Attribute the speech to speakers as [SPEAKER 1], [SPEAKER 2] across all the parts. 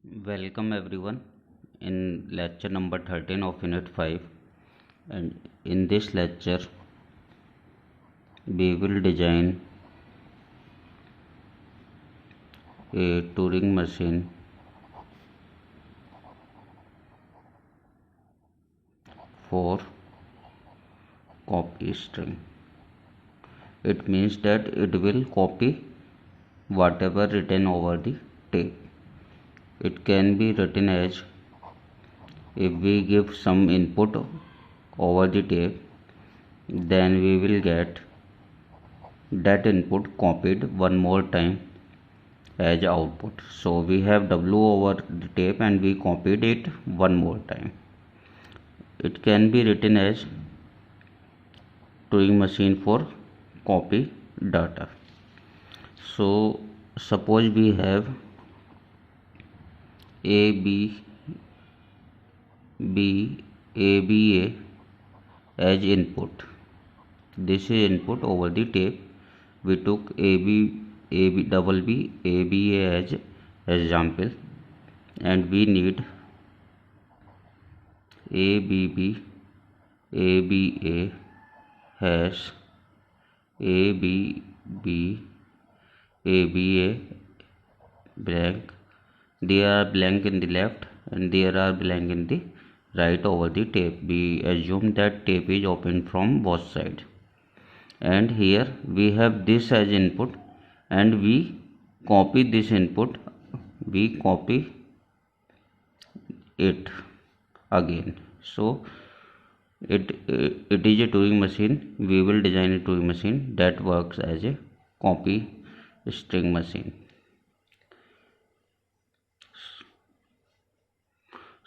[SPEAKER 1] Welcome everyone in lecture number 13 of unit 5, and in this lecture we will design a Turing machine for copy string. It means that it will copy whatever written over the tape. It can be written as, if we give some input over the tape, then we will get that input copied one more time as output. So we have W over the tape and we copied it one more time. It can be written as Turing machine for copy data. So suppose we have A B A B A as input. This is input over the tape. We took A B double B A B A as example, and we need ABB has ABB ABA blank. There are blank in the left and there are blank in the right over the tape. We assume that tape is open from both sides, and here we have this as input and we copy this input, we copy it again. So it is a Turing machine. We will design a Turing machine that works as a copy string machine.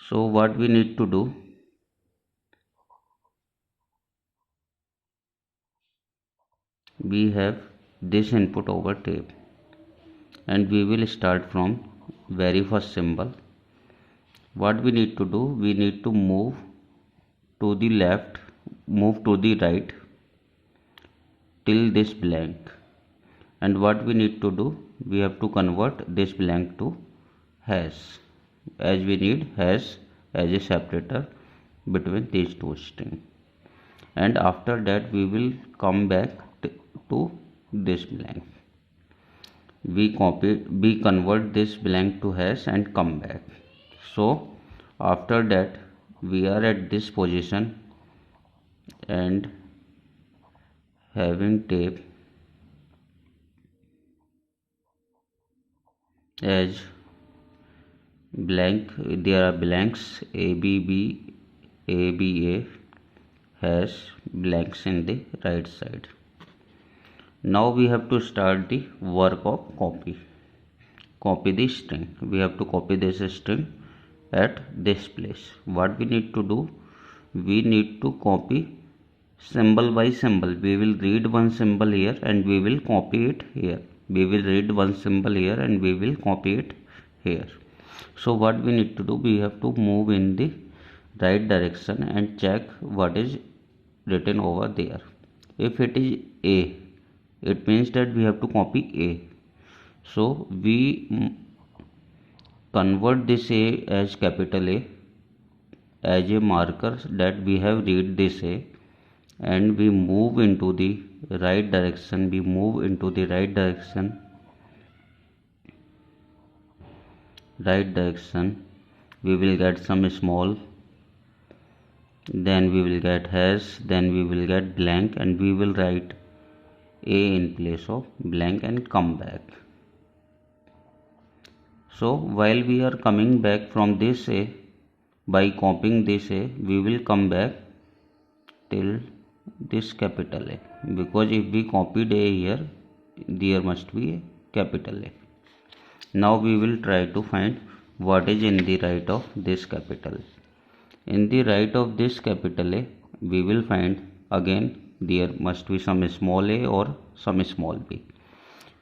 [SPEAKER 1] So what we need to do, we have this input over tape and we will start from very first symbol. What we need to do, we need to move to the left, move to the right till this blank, and what we need to do, we have to convert this blank to hash, as we need hash as a separator between these two strings. And after that we will come back to this blank. We convert this blank to hash and come back. So after that we are at this position and having tape as blank. There are blanks ABB ABA has blanks in the right side. Now we have to start the work of copy the string. We have to copy this string at this place. What we need to do, we need to copy symbol by symbol. We will read one symbol here and we will copy it here. We will read one symbol here and we will copy it here. So what we need to do, we have to move in the right direction and check what is written over there. If it is A, it means that we have to copy A. So we convert this A as capital A as a marker that we have read this A, and we move into the right direction. We move into the right direction. We will get some small, then we will get hash, then we will get blank, and we will write A in place of blank and come back. So while we are coming back from this A, by copying this A, we will come back till this capital A, because if we copied A here, there must be a capital A. Now we will try to find what is in the right of this capital. In the right of this capital A, we will find again there must be some small a or some small b.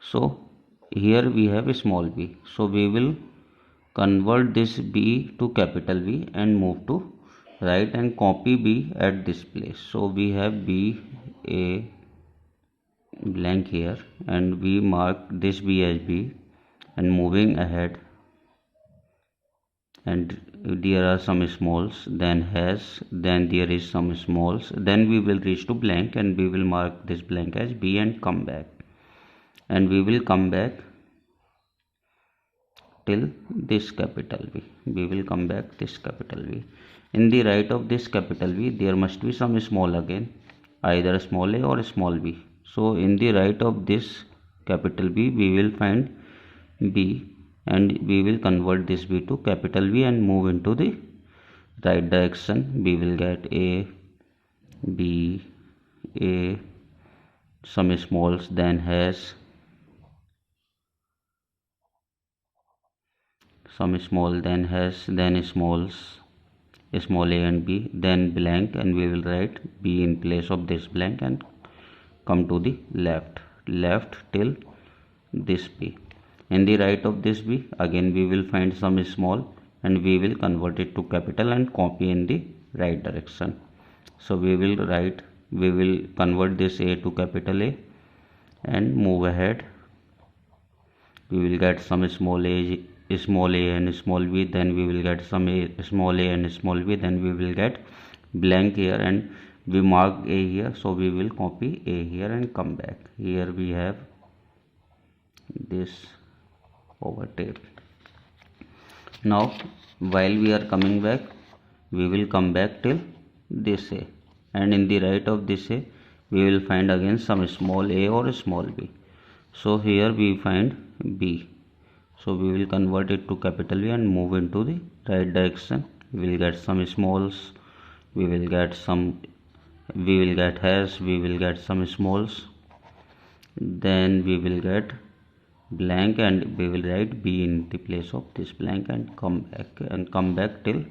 [SPEAKER 1] So here we have a small b. So we will convert this b to capital B and move to right and copy b at this place. So we have b a blank here and we mark this b as b, and moving ahead and there are some smalls, then has, then there is some smalls, then we will reach to blank and we will mark this blank as B and come back, and we will come back till this capital V. We will come back this capital V. In the right of this capital V there must be some small again, either small a or small b. So in the right of this capital B we will find B, and we will convert this B to capital V and move into the right direction. We will get A, B, A, some smalls, then has, some small, then has, then smalls, small a and b, then blank, and we will write B in place of this blank and come to the left till this B. In the right of this B again we will find some small and we will convert it to capital and copy in the right direction. So we will convert this A to capital A and move ahead. We will get some small a and small b, then we will get some small a and small b, then we will get blank here, and we mark A here, so we will copy A here and come back. Here we have this overtape. Now while we are coming back we will come back till this A, and in the right of this A we will find again some small a or small b. So here we find B, so we will convert it to capital V and move into the right direction. We will get some smalls, we will get has, we will get some smalls, then we will get blank and we will write B in the place of this blank and come back till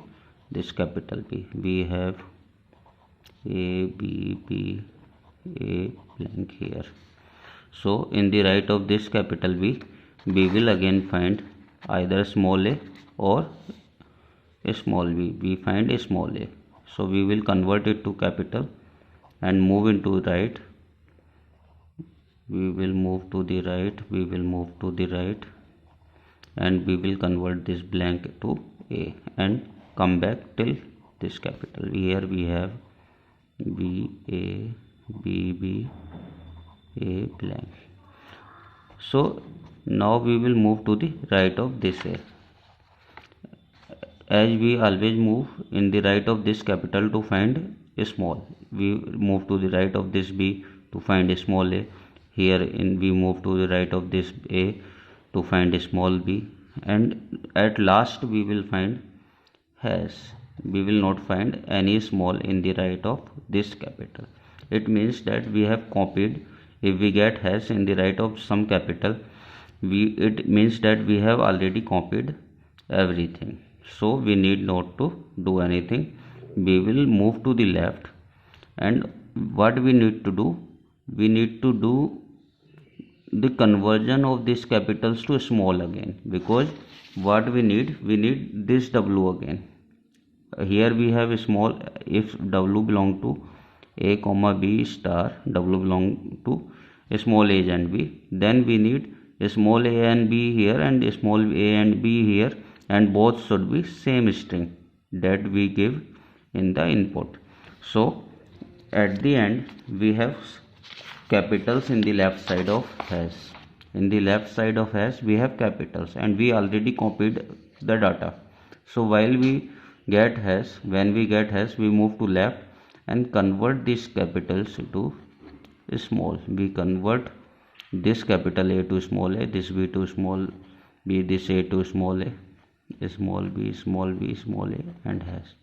[SPEAKER 1] this capital B. We have A, B, B, A, blank here. So in the right of this capital B we will again find either small a or a small b. We find a small a, so we will convert it to capital and move into right. We will move to the right, and we will convert this blank to A and come back till this capital. Here we have B, A, B, B, A, blank. So now we will move to the right of this A. As we always move in the right of this capital to find a small, we move to the right of this B to find a small a. Here we move to the right of this A to find a small b, and at last we will find has. We will not find any small in the right of this capital. It means that we have copied. If we get has in the right of some capital, it means that we have already copied everything, so we need not to do anything. We will move to the left, and what we need to do, we need to do the conversion of these capitals to small again, because what we need this W again. Here we have a small. If W belong to A comma B star, W belong to a small a and b, then we need a small a and b here and a small a and b here, and both should be same string that we give in the input. So at the end we have capitals in the left side of has. In the left side of has we have capitals, and we already copied the data. So while we get has, when we get has, we move to left and convert these capitals to small. We convert this capital A to small a, this B to small b, this A to small a, small b, small b, small a, and has.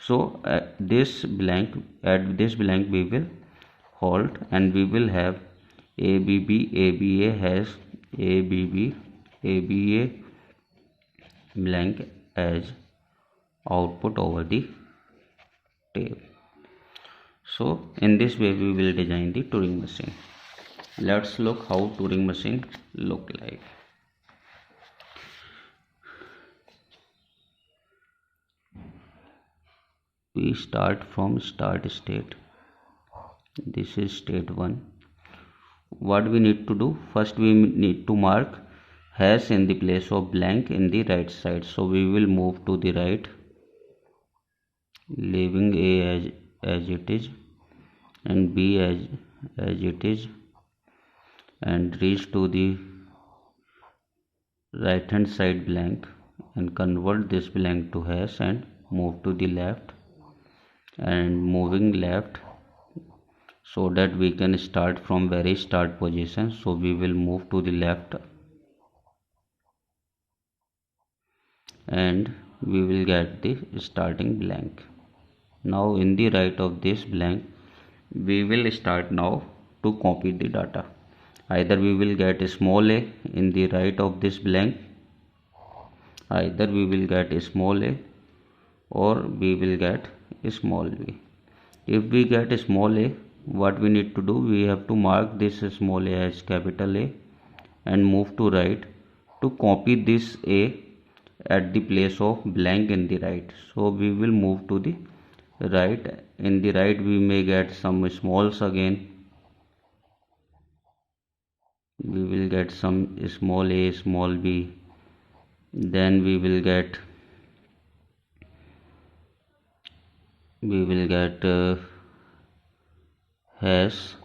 [SPEAKER 1] So at this blank we will halt, and we will have ABB, ABA has, ABB, ABA blank as output over the tape. So in this way we will design the Turing machine. Let's look how Turing machine look like. We start from start state. This is state 1. What we need to do, first we need to mark hash in the place of blank in the right side. So we will move to the right, leaving A as it is and B as it is, and reach to the right hand side blank and convert this blank to hash and move to the left, and moving left so that we can start from very start position. So we will move to the left and we will get the starting blank. Now in the right of this blank we will start now to copy the data. Either we will get a small a in the right of this blank, either we will get a small a or we will get a small b. If we get a small a, what we need to do, we have to mark this small a as capital A and move to right to copy this a at the place of blank in the right. So we will move to the right. In the right we may get some smalls again. We will get some small a, small b, then we will get hash,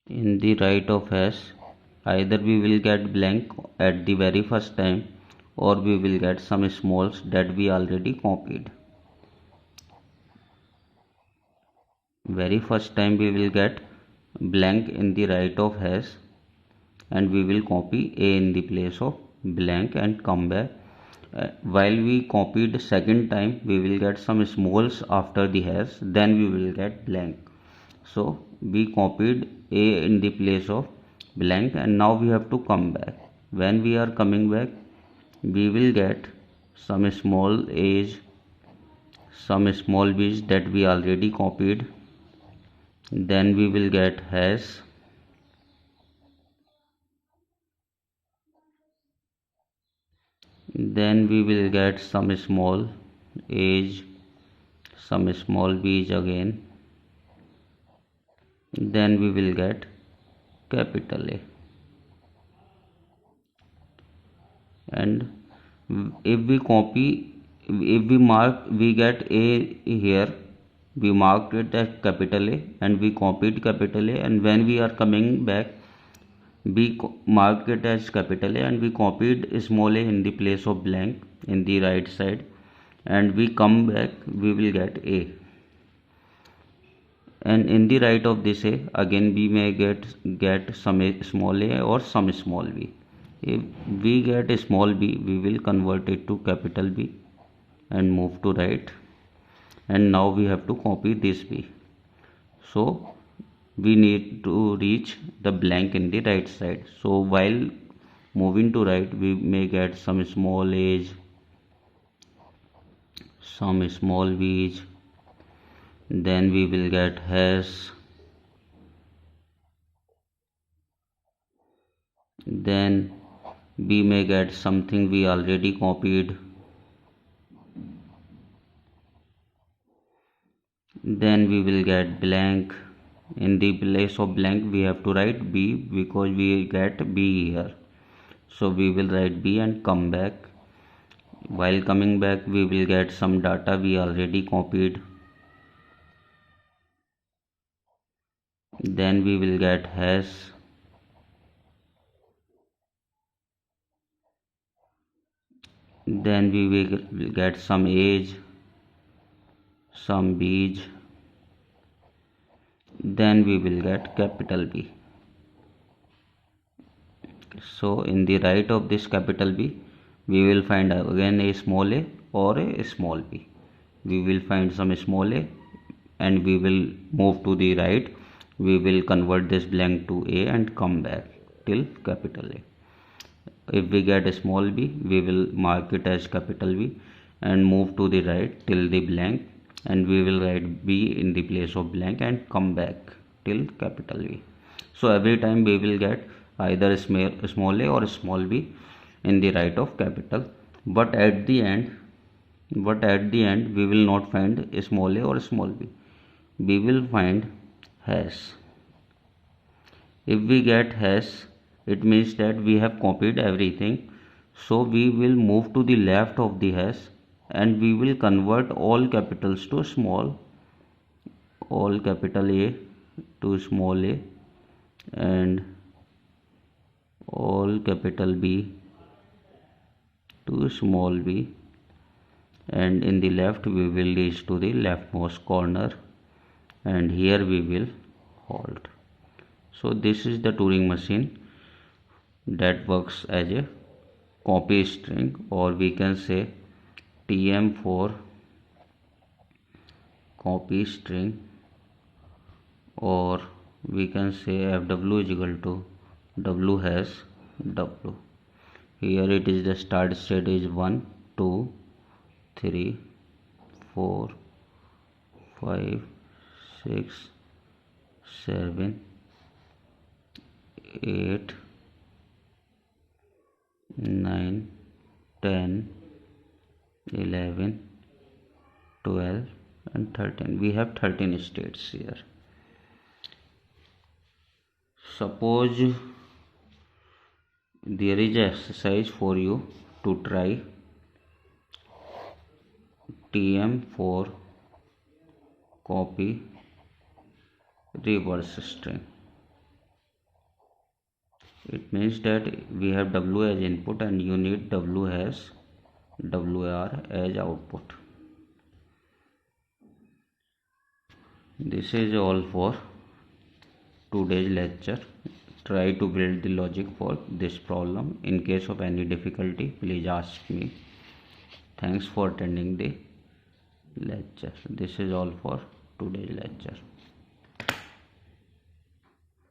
[SPEAKER 1] in the right of hash either we will get blank at the very first time or we will get some smalls that we already copied. Very first time we will get blank in the right of hash and we will copy a in the place of blank and come back. While we copied second time we will get some smalls after the hash, then we will get blank. So we copied a in the place of blank and now we have to come back. When we are coming back we will get some small a's, some small b's that we already copied, then we will get hash, then we will get some small a's, some small b's again, then we will get capital A. And if we copy, if we mark, we get A here, we marked it as capital A and we copied capital A, and when we are coming back we marked it as capital A and we copied small a in the place of blank in the right side, and we come back we will get A. And in the right of this a again we may get some small a or some small b. If we get a small b we will convert it to capital B and move to right, and now we have to copy this b. So we need to reach the blank in the right side. So while moving to right we may get some small a's, some small b's, then we will get hash, then we may get something we already copied, then we will get blank. In the place of blank we have to write b because we get b here, so we will write b and come back. While coming back we will get some data we already copied, then we will get hash, then we will get some age, some b's, then we will get capital B. So in the right of this capital B we will find again a small a or a small b. We will find some small a and we will move to the right, we will convert this blank to a and come back till capital A. If we get a small b we will mark it as capital B and move to the right till the blank, and we will write b in the place of blank and come back till capital B. So every time we will get either a small a or a small b in the right of capital, but at the end we will not find a small a or a small b. We will find hash. If we get hash, it means that we have copied everything. So we will move to the left of the hash and we will convert all capitals to small, all capital A to small a, and all capital B to small b, and in the left we will reach to the leftmost corner, and here we will halt. So this is the Turing machine that works as a copy string, or we can say TM for copy string, or we can say FW is equal to W hash W. Here it is the start state is 1 2 3 4 5 6 7 8 9 10 11 12 and 13. We have 13 states here. Suppose there is an exercise for you to try TM for copy reverse string. It means that we have W as input and you need W as WR as output. This is all for today's lecture. Try to build the logic for this problem. In case of any difficulty, please ask me. Thanks for attending the lecture. This is all for today's lecture.